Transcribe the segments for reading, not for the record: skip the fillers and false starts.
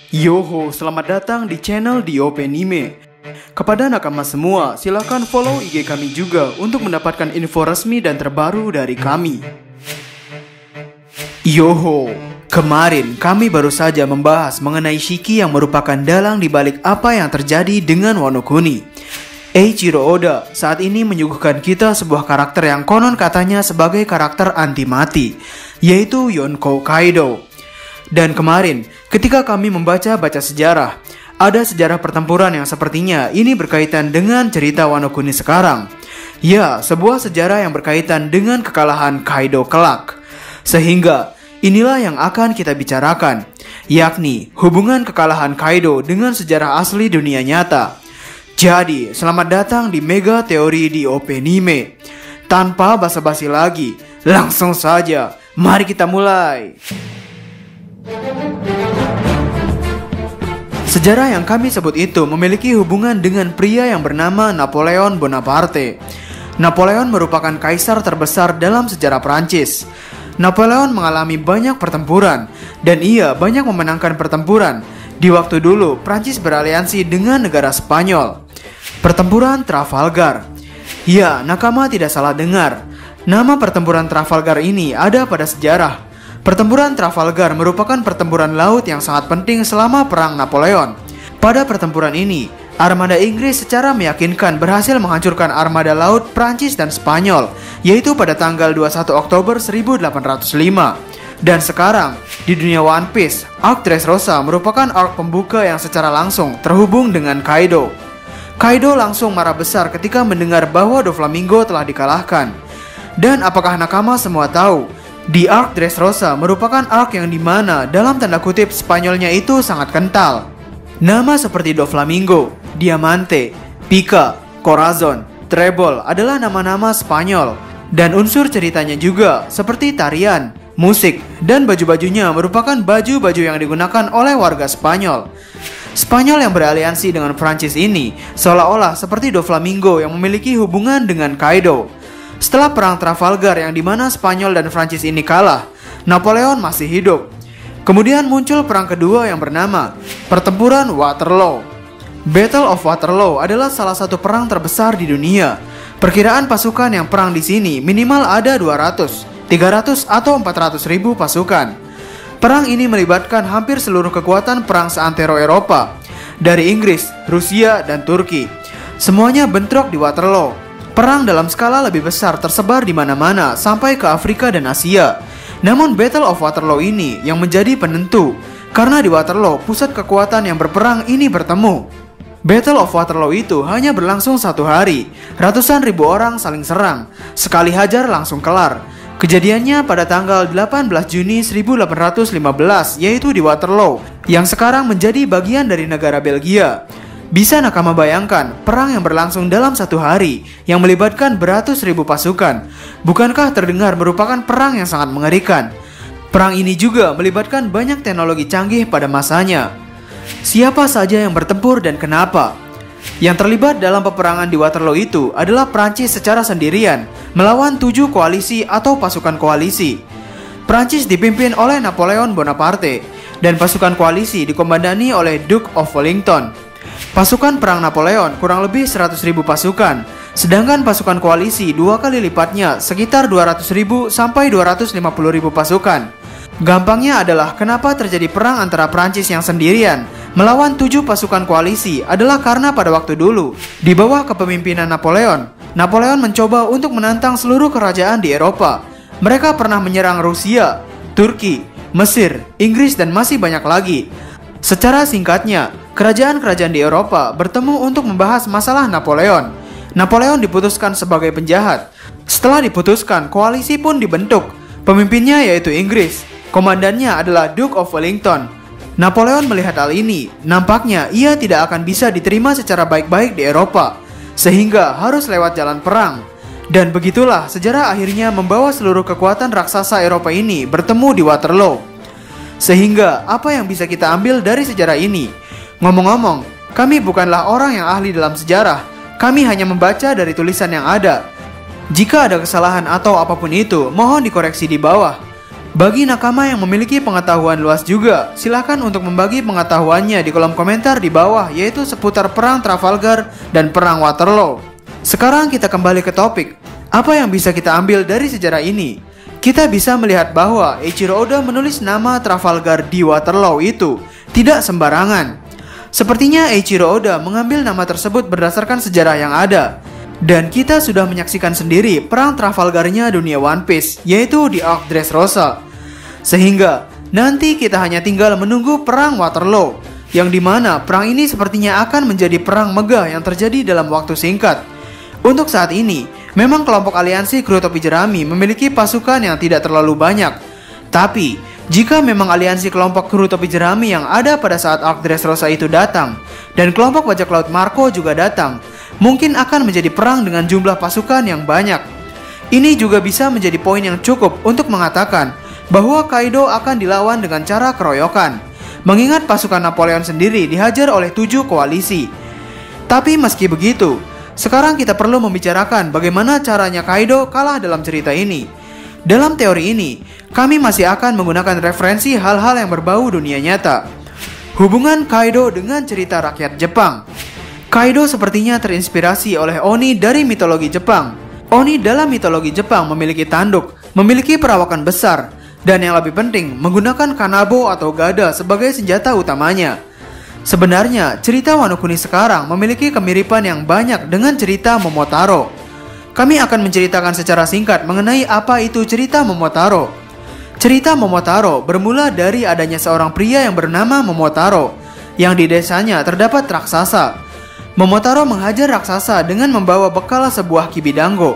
Yoho, selamat datang di channel DOP Anime. Kepada nakama semua, silakan follow IG kami juga untuk mendapatkan info resmi dan terbaru dari kami. Yoho, kemarin kami baru saja membahas mengenai Shiki yang merupakan dalang di balik apa yang terjadi dengan Wano Kuni. Eiichiro Oda saat ini menyuguhkan kita sebuah karakter yang konon katanya sebagai karakter anti mati, yaitu Yonkou Kaido. Dan kemarin, ketika kami membaca sejarah, ada sejarah pertempuran yang sepertinya ini berkaitan dengan cerita Wano Kuni sekarang. Ya, sebuah sejarah yang berkaitan dengan kekalahan Kaido kelak. Sehingga, inilah yang akan kita bicarakan, yakni hubungan kekalahan Kaido dengan sejarah asli dunia nyata. Jadi, selamat datang di Mega Teori DOP Anime. Tanpa basa-basi lagi, langsung saja, mari kita mulai. Sejarah yang kami sebut itu memiliki hubungan dengan pria yang bernama Napoleon Bonaparte. Napoleon merupakan kaisar terbesar dalam sejarah Prancis. Napoleon mengalami banyak pertempuran, dan ia banyak memenangkan pertempuran. Di waktu dulu, Prancis beraliansi dengan negara Spanyol. Pertempuran Trafalgar. Ya, nakama tidak salah dengar. Nama pertempuran Trafalgar ini ada pada sejarah. Pertempuran Trafalgar merupakan pertempuran laut yang sangat penting selama Perang Napoleon. Pada pertempuran ini, armada Inggris secara meyakinkan berhasil menghancurkan armada laut Prancis dan Spanyol, yaitu pada tanggal 21 Oktober 1805. Dan sekarang, di dunia One Piece, arc Dressrosa merupakan arc pembuka yang secara langsung terhubung dengan Kaido. Kaido langsung marah besar ketika mendengar bahwa Doflamingo telah dikalahkan. Dan apakah nakama semua tahu? Di arc Dressrosa merupakan arc yang dimana dalam tanda kutip Spanyolnya itu sangat kental. Nama seperti Doflamingo, Diamante, Pica, Corazon, Trebol adalah nama-nama Spanyol. Dan unsur ceritanya juga seperti tarian, musik, dan baju-bajunya merupakan baju-baju yang digunakan oleh warga Spanyol. Spanyol yang beraliansi dengan Prancis ini seolah-olah seperti Doflamingo yang memiliki hubungan dengan Kaido. Setelah perang Trafalgar yang dimana Spanyol dan Prancis ini kalah, Napoleon masih hidup. Kemudian muncul perang kedua yang bernama Pertempuran Waterloo. Battle of Waterloo adalah salah satu perang terbesar di dunia. Perkiraan pasukan yang perang di sini minimal ada 200, 300 atau 400 ribu pasukan. Perang ini melibatkan hampir seluruh kekuatan perang seantero Eropa, dari Inggris, Rusia, dan Turki. Semuanya bentrok di Waterloo. Perang dalam skala lebih besar tersebar di mana-mana sampai ke Afrika dan Asia. Namun Battle of Waterloo ini yang menjadi penentu, karena di Waterloo pusat kekuatan yang berperang ini bertemu. Battle of Waterloo itu hanya berlangsung 1 hari. Ratusan ribu orang saling serang, sekali hajar langsung kelar. Kejadiannya pada tanggal 18 Juni 1815, yaitu di Waterloo, yang sekarang menjadi bagian dari negara Belgia. Bisa nakama bayangkan, perang yang berlangsung dalam 1 hari, yang melibatkan beratus ribu pasukan. Bukankah terdengar merupakan perang yang sangat mengerikan? Perang ini juga melibatkan banyak teknologi canggih pada masanya. Siapa saja yang bertempur dan kenapa? Yang terlibat dalam peperangan di Waterloo itu adalah Prancis secara sendirian, melawan 7 koalisi atau pasukan koalisi. Prancis dipimpin oleh Napoleon Bonaparte, dan pasukan koalisi dikomandani oleh Duke of Wellington. Pasukan perang Napoleon kurang lebih 100 ribu pasukan, sedangkan pasukan koalisi 2 kali lipatnya sekitar 200 ribu sampai 250 ribu pasukan. Gampangnya adalah kenapa terjadi perang antara Prancis yang sendirian melawan 7 pasukan koalisi adalah karena pada waktu dulu, di bawah kepemimpinan Napoleon, Napoleon mencoba untuk menantang seluruh kerajaan di Eropa. Mereka pernah menyerang Rusia, Turki, Mesir, Inggris, dan masih banyak lagi. Secara singkatnya, kerajaan-kerajaan di Eropa bertemu untuk membahas masalah Napoleon. Napoleon diputuskan sebagai penjahat. Setelah diputuskan, koalisi pun dibentuk. Pemimpinnya yaitu Inggris. Komandannya adalah Duke of Wellington. Napoleon melihat hal ini, nampaknya ia tidak akan bisa diterima secara baik-baik di Eropa, sehingga harus lewat jalan perang. Dan begitulah sejarah akhirnya membawa seluruh kekuatan raksasa Eropa ini bertemu di Waterloo. Sehingga, apa yang bisa kita ambil dari sejarah ini? Ngomong-ngomong, kami bukanlah orang yang ahli dalam sejarah. Kami hanya membaca dari tulisan yang ada. Jika ada kesalahan atau apapun itu, mohon dikoreksi di bawah. Bagi nakama yang memiliki pengetahuan luas juga, silakan untuk membagi pengetahuannya di kolom komentar di bawah, yaitu seputar perang Trafalgar dan perang Waterloo. Sekarang kita kembali ke topik. Apa yang bisa kita ambil dari sejarah ini? Kita bisa melihat bahwa Eiichiro Oda menulis nama Trafalgar di Waterloo itu tidak sembarangan. Sepertinya Eiichiro Oda mengambil nama tersebut berdasarkan sejarah yang ada. Dan kita sudah menyaksikan sendiri perang Trafalgar-nya dunia One Piece, yaitu di Arc Dressrosa. Sehingga nanti kita hanya tinggal menunggu perang Waterloo, yang dimana perang ini sepertinya akan menjadi perang megah yang terjadi dalam waktu singkat. Untuk saat ini, memang kelompok aliansi kru topi jerami memiliki pasukan yang tidak terlalu banyak. Tapi, jika memang aliansi kelompok kru topi jerami yang ada pada saat Arc Dressrosa itu datang, dan kelompok bajak laut Marco juga datang, mungkin akan menjadi perang dengan jumlah pasukan yang banyak. Ini juga bisa menjadi poin yang cukup untuk mengatakan bahwa Kaido akan dilawan dengan cara keroyokan, mengingat pasukan Napoleon sendiri dihajar oleh 7 koalisi. Tapi meski begitu, sekarang kita perlu membicarakan bagaimana caranya Kaido kalah dalam cerita ini. Dalam teori ini, kami masih akan menggunakan referensi hal-hal yang berbau dunia nyata. Hubungan Kaido dengan cerita rakyat Jepang. Kaido sepertinya terinspirasi oleh Oni dari mitologi Jepang. Oni dalam mitologi Jepang memiliki tanduk, memiliki perawakan besar, dan yang lebih penting menggunakan kanabo atau gada sebagai senjata utamanya. Sebenarnya, cerita Wano Kuni sekarang memiliki kemiripan yang banyak dengan cerita Momotaro. Kami akan menceritakan secara singkat mengenai apa itu cerita Momotaro. Cerita Momotaro bermula dari adanya seorang pria yang bernama Momotaro, yang di desanya terdapat raksasa. Momotaro menghajar raksasa dengan membawa bekal sebuah kibidango.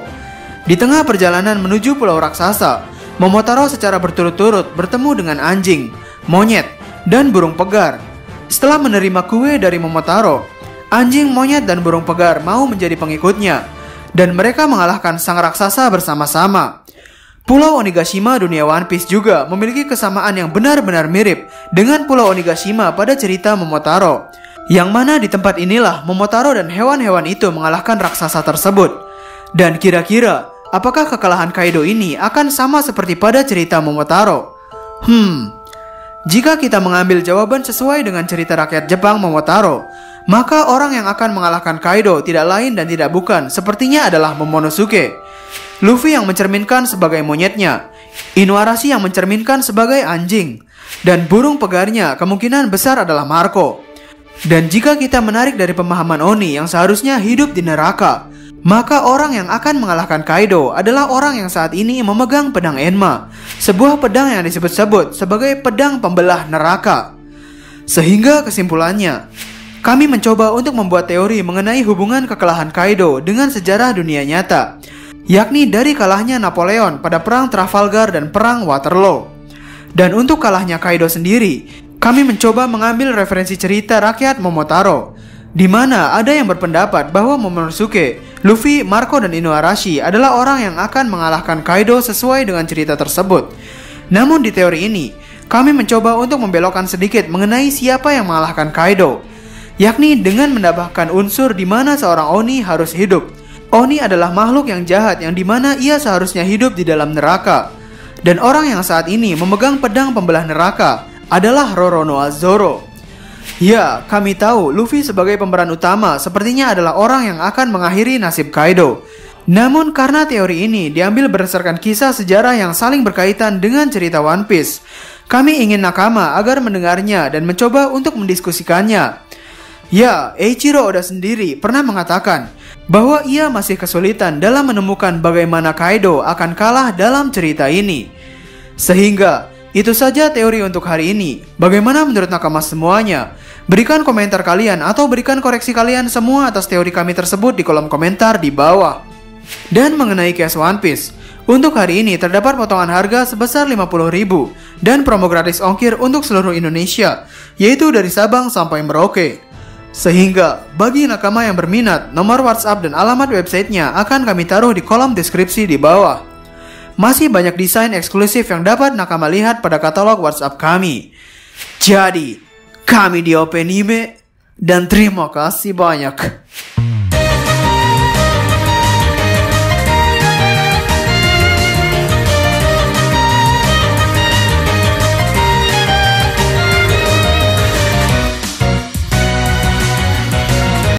Di tengah perjalanan menuju pulau raksasa, Momotaro secara berturut-turut bertemu dengan anjing, monyet, dan burung pegar. Setelah menerima kue dari Momotaro, anjing, monyet, dan burung pegar mau menjadi pengikutnya, dan mereka mengalahkan sang raksasa bersama-sama. Pulau Onigashima dunia One Piece juga memiliki kesamaan yang benar-benar mirip dengan Pulau Onigashima pada cerita Momotaro, yang mana di tempat inilah Momotaro dan hewan-hewan itu mengalahkan raksasa tersebut. Dan kira-kira, apakah kekalahan Kaido ini akan sama seperti pada cerita Momotaro? Jika kita mengambil jawaban sesuai dengan cerita rakyat Jepang Momotaro, maka orang yang akan mengalahkan Kaido tidak lain dan tidak bukan sepertinya adalah Momonosuke. Luffy yang mencerminkan sebagai monyetnya, Inuarashi yang mencerminkan sebagai anjing, dan burung pegarnya kemungkinan besar adalah Marco. Dan jika kita menarik dari pemahaman Oni yang seharusnya hidup di neraka, maka orang yang akan mengalahkan Kaido adalah orang yang saat ini memegang pedang Enma, sebuah pedang yang disebut-sebut sebagai pedang pembelah neraka. Sehingga kesimpulannya, kami mencoba untuk membuat teori mengenai hubungan kekalahan Kaido dengan sejarah dunia nyata, yakni dari kalahnya Napoleon pada perang Trafalgar dan perang Waterloo. Dan untuk kalahnya Kaido sendiri, kami mencoba mengambil referensi cerita rakyat Momotaro, di mana ada yang berpendapat bahwa Momonosuke, Luffy, Marco, dan Inuarashi adalah orang yang akan mengalahkan Kaido sesuai dengan cerita tersebut. Namun di teori ini, kami mencoba untuk membelokkan sedikit mengenai siapa yang mengalahkan Kaido, yakni dengan menambahkan unsur di mana seorang Oni harus hidup. Oni adalah makhluk yang jahat yang dimana ia seharusnya hidup di dalam neraka. Dan orang yang saat ini memegang pedang pembelah neraka adalah Roronoa Zoro. Ya, kami tahu Luffy sebagai pemeran utama sepertinya adalah orang yang akan mengakhiri nasib Kaido. Namun karena teori ini diambil berdasarkan kisah sejarah yang saling berkaitan dengan cerita One Piece, kami ingin nakama agar mendengarnya dan mencoba untuk mendiskusikannya. Ya, Eiichiro Oda sendiri pernah mengatakan bahwa ia masih kesulitan dalam menemukan bagaimana Kaido akan kalah dalam cerita ini. Sehingga itu saja teori untuk hari ini. Bagaimana menurut nakama semuanya? Berikan komentar kalian atau berikan koreksi kalian semua atas teori kami tersebut di kolom komentar di bawah. Dan mengenai case One Piece, untuk hari ini terdapat potongan harga sebesar 50.000 dan promo gratis ongkir untuk seluruh Indonesia, yaitu dari Sabang sampai Merauke. Sehingga bagi nakama yang berminat, nomor WhatsApp dan alamat websitenya akan kami taruh di kolom deskripsi di bawah. Masih banyak desain eksklusif yang dapat nakama lihat pada katalog WhatsApp kami. Jadi, kami di Openime dan terima kasih banyak.